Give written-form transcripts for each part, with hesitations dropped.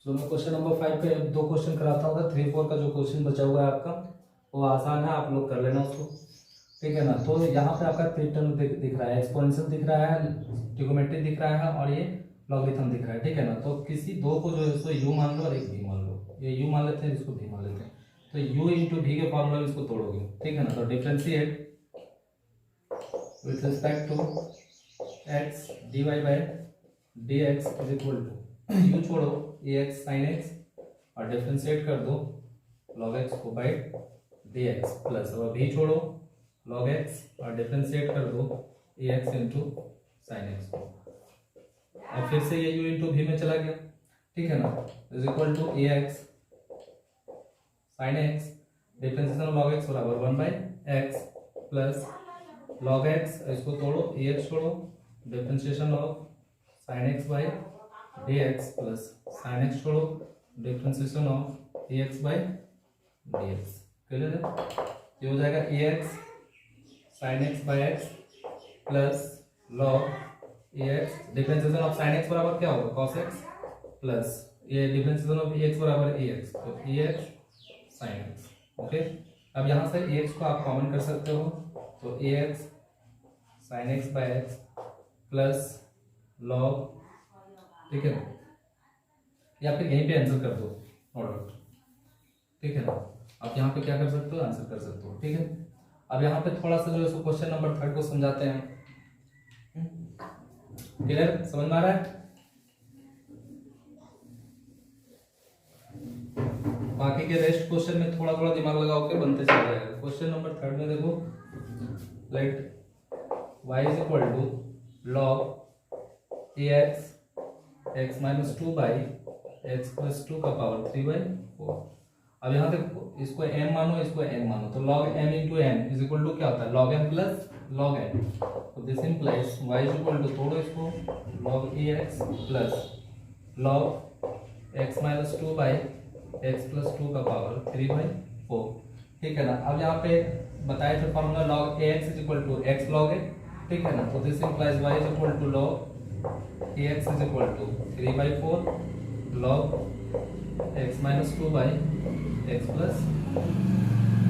जो मैं question number 5 पे 2 क्वेश्चन कराता हूँ, 3 4 का जो क्वेश्चन बचा हुआ है आपका वो आसान है, आप लोग कर लेना उसको, ठीक है ना। तो यहाँ पे आपका 3 टर्म दिख रहा है, एक्सपोनेंशियल दिख रहा है, ट्रिग्नोमेट्री दिख रहा है और ये लॉगरिथम दिख रहा है, ठीक है ना। तो किसी दो को जो है सो यू मान लो और एक भी मान लो, ये यू मान लेते हैं, इसको भी मान लेते हैं। तो u इंटू भी के फॉर्मूला में इसको तोड़ोगे, ठीक है ना। तो differentiate with respect to x dy by dx is equal to u छोड़ो ax sin x और डिफरेंशिएट कर दो log x को बाय dx प्लस और v छोड़ो log x और डिफरेंशिएट कर दो ax इंटू sin x को। और फिर से ये u इंटू v में चला गया, ठीक है ना। Is equal to ax sin x differentiation log x बराबर 1 by x plus log x, इसको तोड़ो ax छोड़ो differentiation of sin x by dx plus sin x छोड़ो differentiation of ax by dx। Clear है? ये हो जाएगा ax sin x by x plus log ax differentiation of sin x बराबर क्या होगा cos x प्लस ये डिफरेंशिएशन ऑफ ax बराबर ax, तो ax sin x। ओके, अब यहाँ से ax को आप कॉमन कर सकते हो, तो ax sin x by x plus log, ठीक है ना, या फिर यहीं पे आंसर कर दो प्रोडक्ट, ठीक है ना। आप यहाँ पे क्या कर सकते हो, आंसर कर सकते हो, ठीक है। अब यहाँ पे थोड़ा सा जो है क्वेश्चन नंबर 3 को समझाते हैं। क्लियर, समझ में आ रहा है? बाकी के रेस्ट क्वेश्चन में थोड़ा थोड़ा दिमाग लगाओ के बनते चल जाएगा। क्वेश्चन नंबर 3 में देखो, let y is equal to log ax x minus 2 by x plus 2 का पावर 3/4। अब यहाँ पे इसको m मानो, इसको n मानो, तो log m into n is equal to क्या होता है log m plus log n। तो this implies y is equal to, तोड़ो इसको, log ax plus log x minus 2 by x plus 2 का पावर 3/4, ठीक है ना। अब यहाँ पे बताए थे formula log ax is equal to x log a, ठीक है ना। तो this implies y is equal to log ax is equal to 3/4 log x minus 2 by x plus.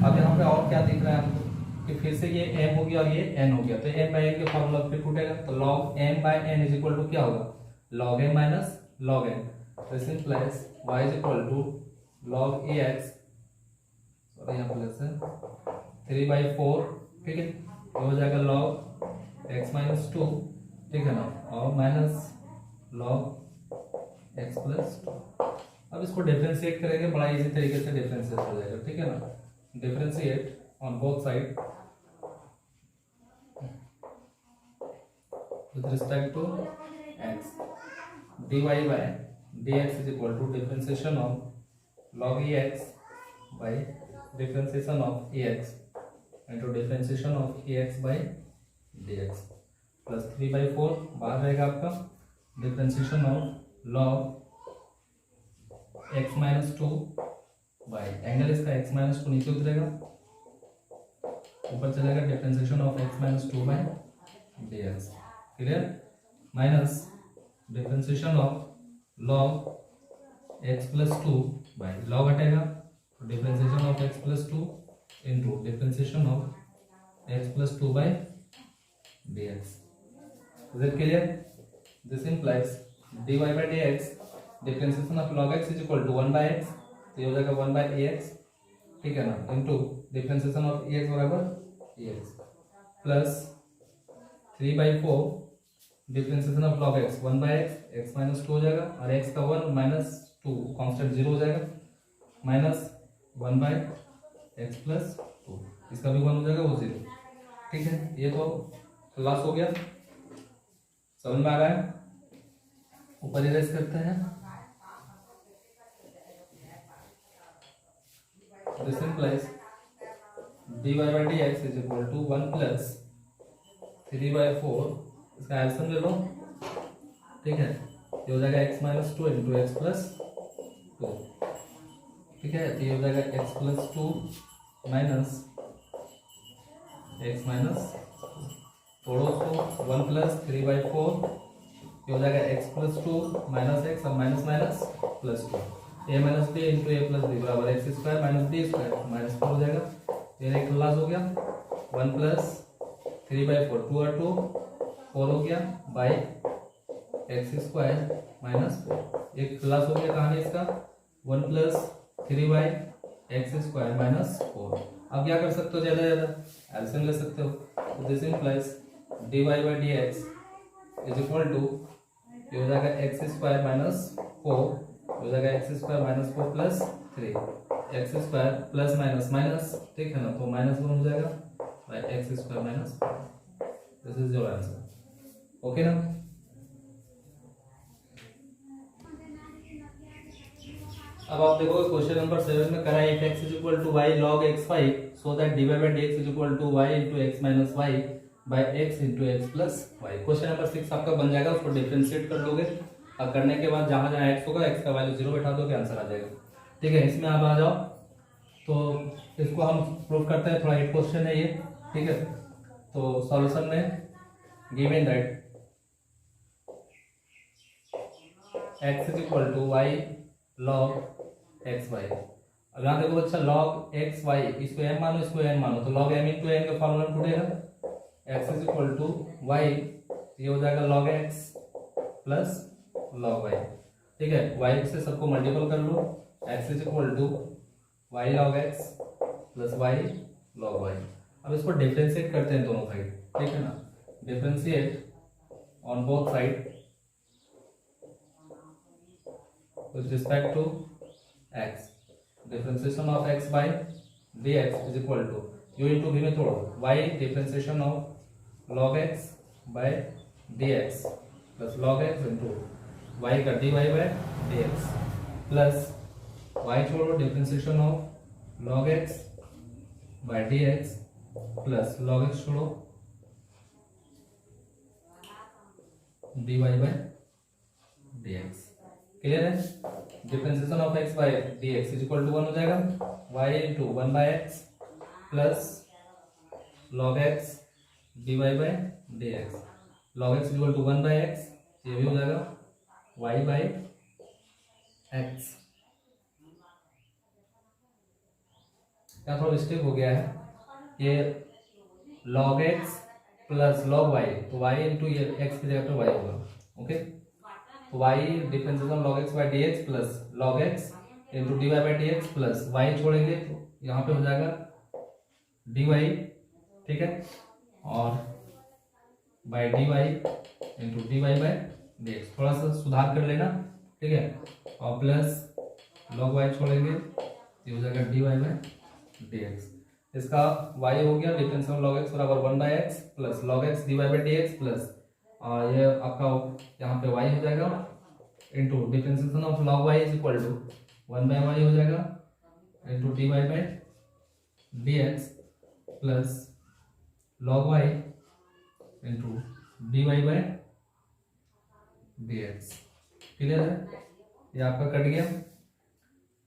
अब यहाँ पे और क्या दिख रहा है हमको कि फिर से ये m हो गया और ये n हो गया, तो m बाई n के फॉर्मूला फिर टूटेगा, तो log m by n is equal to क्या होगा log m minus log n। This implies y is equal to log ax, sorry यहाँ प्लस है, 3/4, ठीक है, तो हो जाएगा log x माइनस 2, ठीक है ना, और माइनस log x प्लस 2। अब इसको डिफरेंशिएट करेंगे, बड़ा इजी तरीके से डिफरेंशिएट हो जाएगा, ठीक है ना। Differentiate on both side with respect to x, dy by dx is equal to differentiation of log ax by differentiation of ax into differentiation of ax by dx plus 3/4 बाहर रहेगा आपका, differentiation of log x minus 2 by angle इसका x minus 2 नीचे उतरेगा, ऊपर चलेगा differentiation of x minus 2 by dx। Clear, minus differentiation of log x plus 2 by log हटेगा, तो differentiation of x plus 2 into differentiation of x plus 2 by dx। Is it clear? This implies dy by dx differentiation of log x is equal to 1 by x, तो ये हो जाएगा 1 bye ax, ठीक है ना, into differentiation of ax बराबर ax plus 3/4 differentiation of log x 1 by x minus 2 हो जाएगा, और x का 1 माइनस 2 कांस्टेंट 0 हो जाएगा, माइनस 1 बाय x प्लस 2, इसका भी 1 हो जाएगा, वो 0, ठीक है। ये तो क्लास हो गया, समझ में आ रहा है? ऊपर इरेज करते हैं, this implies dy by dx is equal to 1 plus 3/4, इसका एल्सियम ले लो, ठीक है, ये हो जाएगा x minus 2 into x plus 2, ठीक है, तो ये हो जाएगा x plus 2 minus x minus, तोड़ो उसको, 1 प्लस 3/4 ये हो जाएगा x plus two minus x और minus minus plus two, a minus b into a plus b बराबर x square minus b square minus four हो जाएगा, ये एक खलास हो गया, one plus three by four, two और टू फोर हो गया by x square minus four, एक खलास हो गया कहानी इसका, one plus three by x square minus four. अब क्या कर सकते हो, ज्यादा ज्यादा एलसीएम ले सकते हो, तो this implies d y by d x is equal to, ये हो जाएगा एक्स स्क्वायर माइनस फोर, हो जाएगा x square minus four plus three, x square plus minus minus, ठीक है ना, तो माइनस वन हो जाएगा by x square minus four, this is your answer, okay ना। अब आप देखोगे क्वेश्चन नंबर 7 में करा है x is equal to y log x y so that d y by d x is equal to y into x minus y by x into x plus y. Question number 6 आपका बन जाएगा, उसको differentiate कर दोगे और करने के बाद जहां जहां x होगा x का वैल्यू 0 बैठा दोगे, आंसर आ जाएगा, ठीक है। इसमें आप आ जाओ, तो इसको हम प्रूव करते हैं, थोड़ा 8 क्वेश्चन है ये, ठीक है। तो सॉल्यूशन में given that x is equal to y log x y, अब यहाँ देखो बच्चा लॉग एक्स वाई, इसको m मानो इसको n मानो, तो लॉग m इंटू n का फॉर्मूला टूटेगा, x is equal to y, ये हो जाएगा log x plus log y, ठीक है। y से सबको मल्टीपल कर लो, x is equal to y log x plus y log y. अब इसको डिफरेंशिएट करते हैं दोनों साइड, ठीक है ना, differentiate on both side with respect to x, differentiation of x by dx is equal to u into v में तोड़ो y differentiation of log x by dx plus log x into y का dy by dx plus y छोड़ो differentiation of log x by dx plus log x छोड़ो dy by dx, clear है। Differentiation of x by dx is equal to 1 हो जाएगा, y into one by x plus log x dy by dx, log x is equal to 1 by x, ये भी हो जाएगा y by x। क्या थोड़ा mistake हो गया है, ये log x plus log y, तो y इंटू ये x की जगह पे y होगा, okay. y differentiation log x by dx plus log x into dy by dx plus y छोड़ेंगे तो यहाँ पे हो जाएगा dy, ठीक है, और by dy into dy by dx, थोड़ा सा सुधार कर लेना, ठीक है, और प्लस log y छोड़ेंगे ये हो जाएगा dy by dx। इसका y हो गया डिफरेंशिएशन log x बराबर 1 by x plus log x dy by dx plus ये आपका यहाँ पे y हो जाएगा into differentiation of log y is equal to 1 by y हो जाएगा into d y by d x plus log y into d y by d x, clear है, ये आपका कट गया,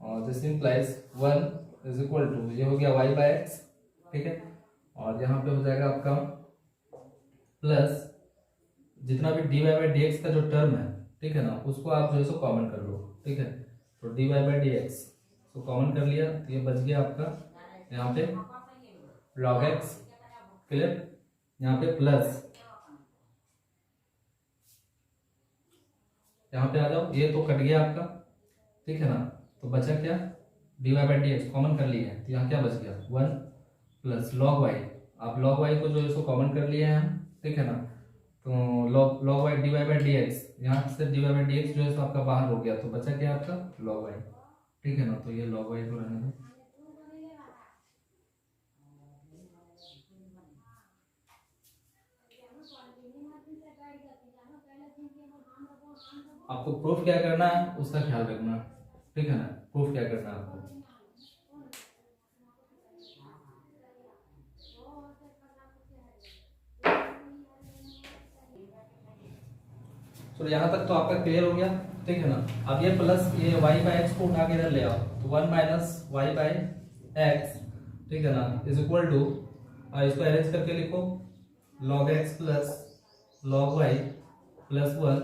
और this implies 1 is equal to, ये हो गया y बाई एक्स, ठीक है, और यहाँ पे हो जाएगा आपका प्लस जितना भी d y by d x का जो टर्म है, ठीक है ना, उसको आप जो है सो कॉमन कर लो, ठीक है, तो d y by d x को कॉमन कर लिया तो ये बच गया आपका यहाँ पे log x, क्लियर, यहाँ पे प्लस, यहाँ पे आ जाओ, ये तो कट गया आपका, ठीक है ना, तो बचा क्या, d y by d x common कर लिया है, तो यहाँ क्या बच गया 1 प्लस log y, आप log y को जो है सो कॉमन कर लिए हैं, ठीक है ना, तो log y d y by d x, यहाँ से d y by d x जो है सो आपका बाहर हो गया, तो बचा क्या आपका log y, ठीक है ना, तो ये log y को रहने दो। आपको प्रूफ क्या करना है उसका ख्याल रखना, ठीक है ना, प्रूफ क्या करना है आपको। तो यहाँ तक तो आपका क्लियर हो गया, ठीक है ना। अब ये प्लस ये y बाई एक्स को उठा के इधर ले आओ, तो 1 माइनस वाई बाई एक्स, ठीक है ना, इज इक्वल टू, इसको अरेंज करके लिखो log x plus log y plus 1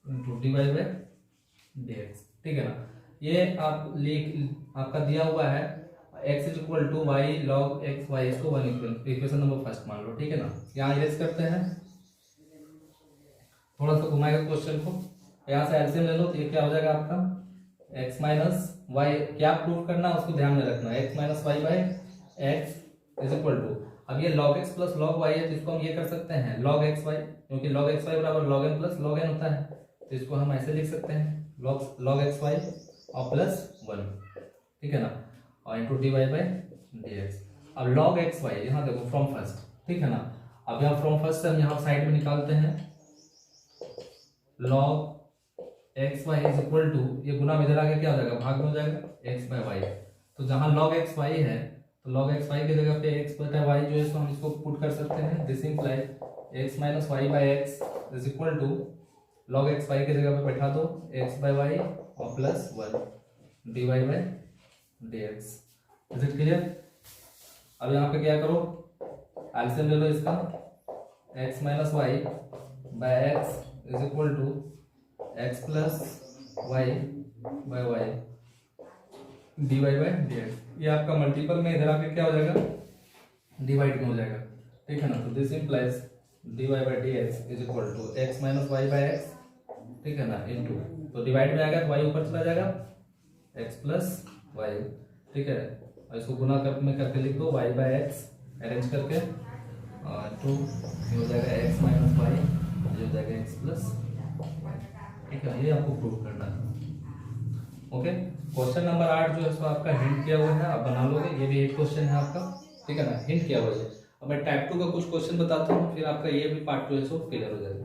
into d y by d x. ठीक है ना, ये आप आपका दिया हुआ है x is equal to y log x y, इसको वन इक्वेशन नंबर फर्स्ट मान लो। ठीक है ना, यहाँ इरेज करते हैं, थोड़ा सा घुमाएगा क्वेश्चन को, यहाँ से एलसीएम ले लो तो ये क्या हो जाएगा आपका x माइनस वाई, क्या प्रूव करना है उसको ध्यान में रखना, x minus y by x is equal to, अब ये log x plus log y है तो इसको हम ये कर सकते हैं log x y, क्योंकि log x y बराबर log n plus log n होता है, तो इसको हम ऐसे लिख सकते हैं log x y और प्लस 1। ठीक है ना, और into d y by d x. अब log x y यहाँ देखो फ्रॉम फर्स्ट, ठीक है ना, अब यहाँ फ्रॉम फर्स्ट हम यहाँ साइड में निकालते हैं log x y is equal to, ये गुना में इधर आके क्या हो जाएगा, भाग में हो जाएगा एक्स बाय वाई। तो जहां log एक्स वाई है तो log एक्स वाई की जगह पे एक्स बटा वाई जो है इसको हम इसको पुट कर सकते हैं, this implies x minus y by x is equal to log x y की जगह पे बैठा दो एक्स बाय वाई और plus 1 d y by d x. Is it clear? अब यहाँ पे क्या करो, एलसीएम ले लो इसका, x minus y by x is equal to x plus y by y d y by d x. ये आपका मल्टीपल में इधर आके क्या हो जाएगा, डिवाइड में हो जाएगा। ठीक है ना, तो this implies d y by d x is equal to x minus y by x, ठीक है ना, इनटू, तो डिवाइड में आएगा तो वाई ऊपर चला जाएगा एक्स प्लस वाई। ठीक है, और इसको गुना में करके लिख दो वाई बाई एक्स अरेंज करके, टू हो जाएगा एक्स माइनस वाई, ये हो जाएगा एक्स प्लस वाई। ठीक है, ये आपको प्रूव करना है। ओके, क्वेश्चन नंबर 8 जो है सो आपका हिंट किया हुआ है, आप बना लोगे, ये भी एक क्वेश्चन है आपका। ठीक है ना, हिंट किया हुआ है। अब मैं टाइप 2 का कुछ क्वेश्चन बताता हूँ, फिर आपका ये भी पार्ट जो है सो क्लियर हो जाएगा।